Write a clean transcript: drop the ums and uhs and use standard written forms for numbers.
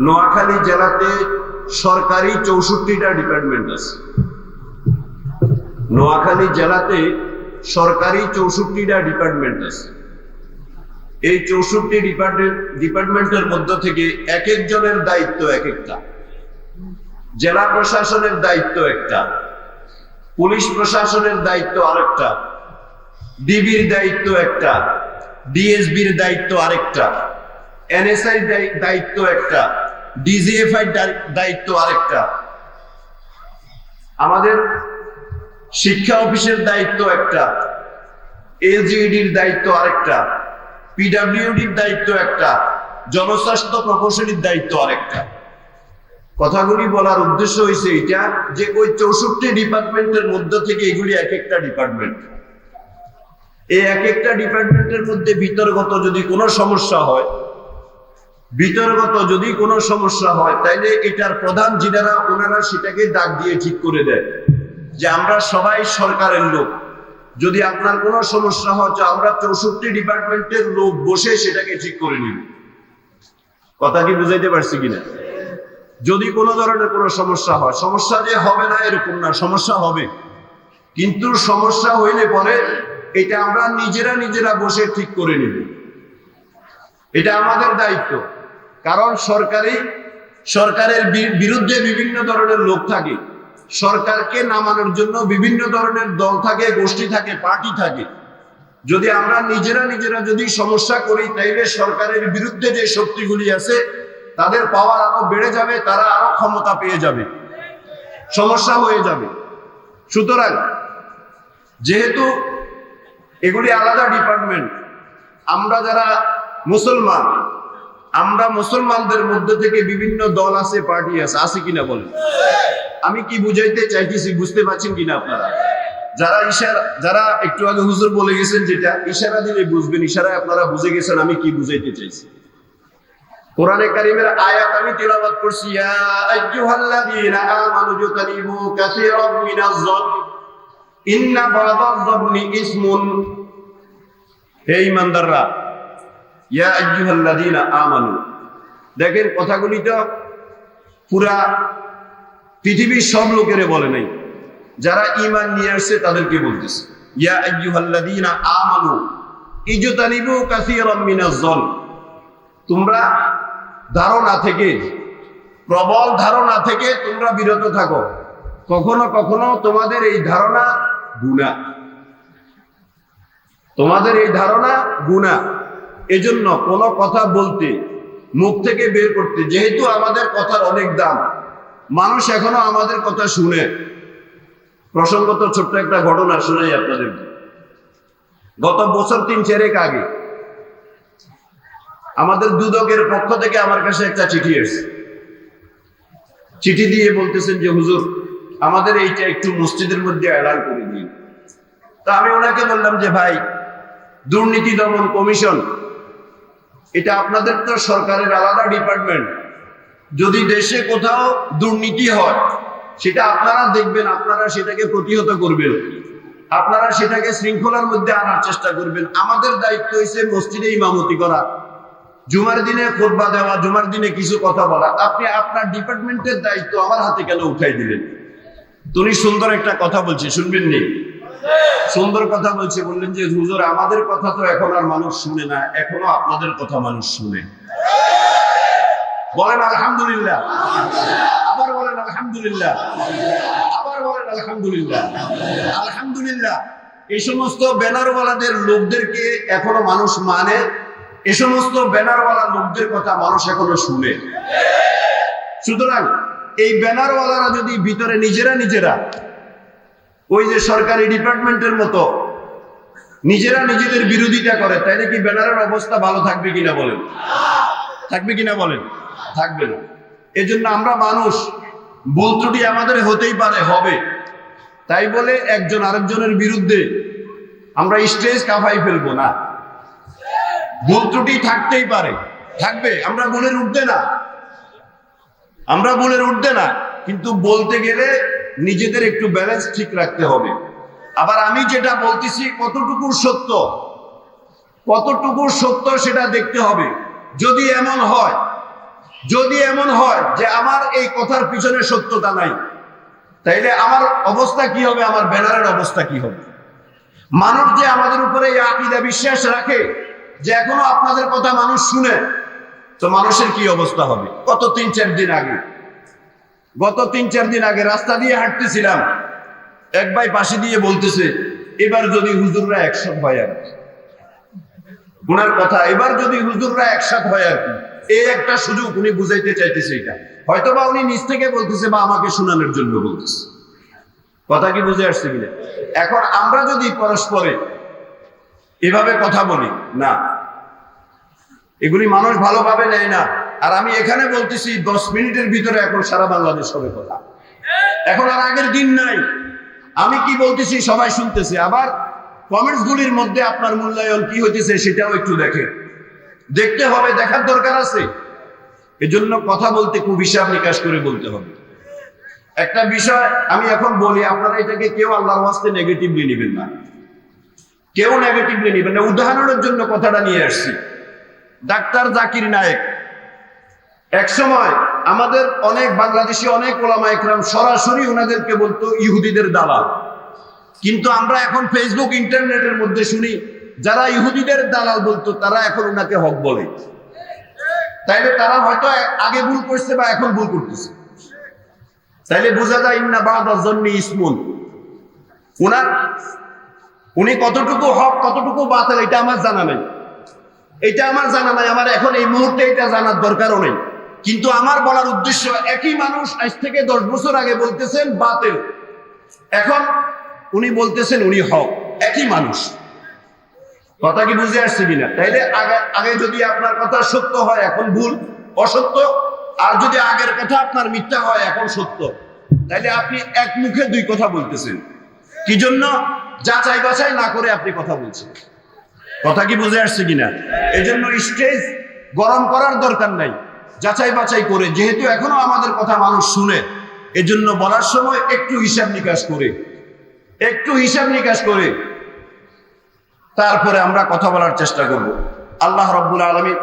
নোয়াখালী জেলাতে সরকারি 64টা ডিপার্টমেন্ট আছে। নোয়াখালী জেলাতে সরকারি 64টা ডিপার্টমেন্ট আছে। এই 64 ডিপার্টমেন্টের মধ্য থেকে এক একজনের দায়িত্ব এক একটা। জেলা প্রশাসনের দায়িত্ব একটা, পুলিশ প্রশাসনের দায়িত্ব আরেকটা, ডিবির দায়িত্ব একটা, ডিএসবির দায়িত্ব আরেকটা, এনএসআই দায়িত্ব একটা, ডিজিএফআই দায়িত্ব আরেকটা, আমাদের শিক্ষা অফিসের দায়িত্ব একটা, এলজিইডির দায়িত্ব আরেকটা, পিডব্লিউডির দায়িত্ব একটা, জনস্বাস্থ্য প্রকৌশলীর দায়িত্ব আরেকটা। কথাগুলি বলার উদ্দেশ্য হয়েছে এটা যে ওই 64 ডিপার্টমেন্টের মধ্যে থেকে এগুলি এক একটা ডিপার্টমেন্ট। এই এক একটা ডিপার্টমেন্টের মধ্যে বিতর্গত যদি কোনো সমস্যা হয় তাইলে এটার প্রধান যিনারা ওনারা সেটাকে ডাক দিয়ে ঠিক করে দেয় যে আমরা সবাই সরকারের লোক, যদি আপনার কোনো সমস্যা হয় আমরা 64 ডিপার্টমেন্টের লোক বসে সেটাকে ঠিক করে নিব। কথা কি বুঝাইতে পারছি কিনা? যদি কোনো ধরনের কোনো সমস্যা হয়, সমস্যা যে হবে না এরকম না, সমস্যা হবে, কিন্তু সমস্যা হইলে পরে এটা আমরা নিজেরা বসে ঠিক করে নিব। এটা আমাদের দায়িত্ব। কারণ সরকারের বিরুদ্ধে বিভিন্ন ধরনের লোক থাকে, সরকারকে নামানোর জন্য বিভিন্ন ধরনের দল থাকে, গোষ্ঠী থাকে, পার্টি থাকে। যদি আমরা নিজেরা যদি সমস্যা করি তাইলে সরকারের বিরুদ্ধে যে শক্তিগুলি আছে তাদের পাওয়ার আরো বেড়ে যাবে, তারা আরো ক্ষমতা পেয়ে যাবে, সমস্যা হয়ে যাবে। সুতরাং যেহেতু এগুলি আলাদা ডিপার্টমেন্ট, আমরা যারা মুসলমান, আমরা মুসলমানদের মধ্যে থেকে বিভিন্ন দল আছে, পার্টি আছে কিনা বলেন? আমি কি বুঝাইতে চাইতেছি বুঝতে পারছেন কিনা আপনারা? যারা একটু আগে হুজুর বলে গেছেন, যেটা ইশারা দিলে বুঝবেন, ইশারায় আপনারা বুঝে গেছেন আমি কি বুঝাইতে চাইছি। কোরআনে কারীমের আয়াত আমি তেলাওয়াত করছি, ইয়া আইয়ুহাল্লাযীনা আমানু জুতানিবু কাসীরাম মিনাজ যন ইন্না বা'দাজ যন্নি ইসমুন। হে ঈমানদাররা, ইয়া আইয়ুহাল্লাযীনা আমানু, দেখেন কথাগুলি তো পুরা পৃথিবীর সব লোকের বলে নাই, যারা ঈমান নিয়ে আসছে তাদেরকে বলতেছে। ইয়া আইয়ুহাল্লাযীনা আমানু ইজতানিবু কাসীরাম মিনাজ যন, তোমরা ধারণা থেকে, প্রবল ধারণা থেকে তোমরা বিরত থাকো। কখনো কখনো তোমাদের এই ধারণা গুনাহ, তোমাদের এই ধারণা গুনাহ। এজন্য কোনো কথা বলতে, মুখ থেকে বের করতে, যেহেতু আমাদের কথার অনেক দাম, মানুষ এখনো আমাদের কথা শুনে। প্রসঙ্গত ছোট্ট একটা ঘটনা শোনাই আপনাদের। গত বছর 3-4 আগে আমাদের দুদকের পক্ষ থেকে আমার কাছে একটা চিঠি এসেছে। চিঠি দিয়ে বলতেছেন যে হুজুর আমাদের এইটা একটু মসজিদের মধ্যে এলান করে দিন। তা আমি ওনাকে বললাম যে ভাই, দুর্নীতি দমন কমিশন এটা আপনাদের তো সরকারের আলাদা ডিপার্টমেন্ট, যদি দেশে কোথাও দুর্নীতি হয় সেটা আপনারা দেখবেন, আপনারা সেটাকে প্রতিহত করবেন, আপনারা সেটাকে শৃঙ্খলার মধ্যে আনার চেষ্টা করবেন। আমাদের দায়িত্ব হয়েছে মসজিদে ইমামতি করা, জুমার দিনে খুতবা দেওয়া, জুমার দিনে কিছু কথা বলা। আপনি আপনার ডিপার্টমেন্টের দায়িত্ব আমার হাতে কেন উঠাই দিলেন? তুমি সুন্দর একটা কথা বলছে, শুনবেন নি? সুন্দর কথা বলছে, বললেন যে হুজুর আমাদের কথা তো এখন আর মানুষ শুনে না, এখনো আপনাদের কথা মানুষ শুনে। বলেন আলহামদুলিল্লাহ, আবার বলেন আলহামদুলিল্লাহ, আবার বলেন আলহামদুলিল্লাহ। আলহামদুলিল্লাহ, এই সমস্ত ব্যানারওয়ালাদের লোকদেরকে এখনো মানুষ মানে, এই সমস্ত ব্যানারওয়ালা লোকদের কথা মানুষ এখনো শুনে। সুতরাং এই ব্যানারওয়ালারা যদি ভিতরে নিজেরা ওই যে সরকারি ডিপার্টমেন্টের মতো নিজেদের বিরোধিতা করে, তাইলে কি ব্যানারের অবস্থা ভালো থাকবে কিনা বলেন? থাকবে কিনা বলেন? থাকবে না। এজন্য আমরা মানুষ, ভুল ত্রুটি আমাদের হতেই পারে, হবে, তাই বলে একজন আরেকজনের বিরুদ্ধে আমরা স্টেজ কাঁপাই ফেলবো না। ভুল ত্রুটি থাকতেই পারে, থাকবে, আমরা ভুলের ঊর্ধ্বে না, কিন্তু বলতে গেলে নিজেদের একটু ব্যালেন্স ঠিক রাখতে হবে। আবার আমি যেটা বলতেছি কতটুকু সত্য সেটা দেখতে হবে। যদি এমন হয় যদি এমন হয় যে আমার এই কথার পিছনে সত্যতা নাই, তাইলে আমার অবস্থা কি হবে, আমার ব্যানারের অবস্থা কি হবে? মানুষ যে আমাদের উপরে এই আকীদা বিশ্বাস রাখে যে এখনো আপনাদের কথা মানুষ শুনে, তো মানুষের কি অবস্থা হবে? গত 3-4 দিন আগে রাস্তা দিয়ে হাঁটতেছিলাম, এক ভাই পাশে দিয়ে বলতেছে, এবার যদি হুজুররা একসাথে হয় আর কি। উনার কথা, এবার যদি হুজুররা একসাথে হয় আর কি, এই একটা সুযোগ উনি বুঝাইতে চাইতেছে। এটা হয়তোবা উনি নিজ থেকে বলতেছে বা আমাকে শোনানোর জন্য বলতেছে। কথা কি বুঝে আসছে কিনা? এখন আমরা যদি পরস্পরে এভাবে কথা বলি না, এগুলি মানুষ ভালোভাবে নেয় না। আর আমি এখানে বলতেছি 10 মিনিটের ভিতরে এখন সারা বাংলাদেশ হবে কথা। এখন আর আগের দিন নাই। আমি কি বলতেছি সবাই শুনতেছে। আবার কমেন্টস গুলির মধ্যে আপনার মূল্যায়ন কি হইতেছে সেটাও একটু দেখতে হবে, দেখার দরকার আছে। এজন্য কথা বলতে খুব হিসাব নিকাশ করে বলতে হবে। একটা বিষয় আমি এখন বলি, আপনারা এটাকে কেউ আল্লাহর ওয়াস্তে নেগেটিভলি নেবেন না, কেউ নেগেটিভলি নেবেন না। উদাহরণের জন্য কথাটা নিয়ে আসছি। ডাক্তার জাকির নায়েক একসময় আমাদের অনেক বাংলাদেশি অনেক ওলামা ইকরাম সরাসরি ওনাদেরকে বলতো ইহুদিদের দালাল। কিন্তু আমরা এখন ফেসবুক ইন্টারনেটের মধ্যে শুনি যারা ইহুদিদের দালাল বলতো তারা এখন ওনাকে হক বলে। তাইলে তারা হয়তো আগে ভুল করছে বা এখন ভুল করতেছে। তাইলে বোঝা যায় ইন্না বা'দা যন্নি ইসমুন। উনি কতটুকু হক কতটুকু বাতিল এটা আমার জানা নাই, আমার এখন এই মুহূর্তে এটা জানার দরকারও নেই। কিন্তু আমার বলার উদ্দেশ্য, একই মানুষ আজ থেকে 10 বছর আগে বলতেছেন বাতিল, এখন উনি বলতেছেন উনি হক। একই মানুষ। কথা কি বুঝে আসছে কিনা? তাইলে আগে যদি আপনার কথা সত্য হয় এখন ভুল অসত্য, আর যদি আগের কথা আপনার মিথ্যা হয় এখন সত্য, তাইলে আপনি এক মুখে দুই কথা বলতেছেন। কি জন্য? যাচাই বাছাই না করে আপনি কথা বলছেন। কথা কি বুঝে আসছে কিনা? এই জন্য স্টেজ গরম করার দরকার নাই, যাচাই বাছাই করে। যেহেতু এখনো আমাদের কথা মানুষ শুনে, এজন্য বলার সময় একটু হিসাব নিকাশ করে তারপরে আমরা কথা বলার চেষ্টা করব। আল্লাহ রাব্বুল আলামিন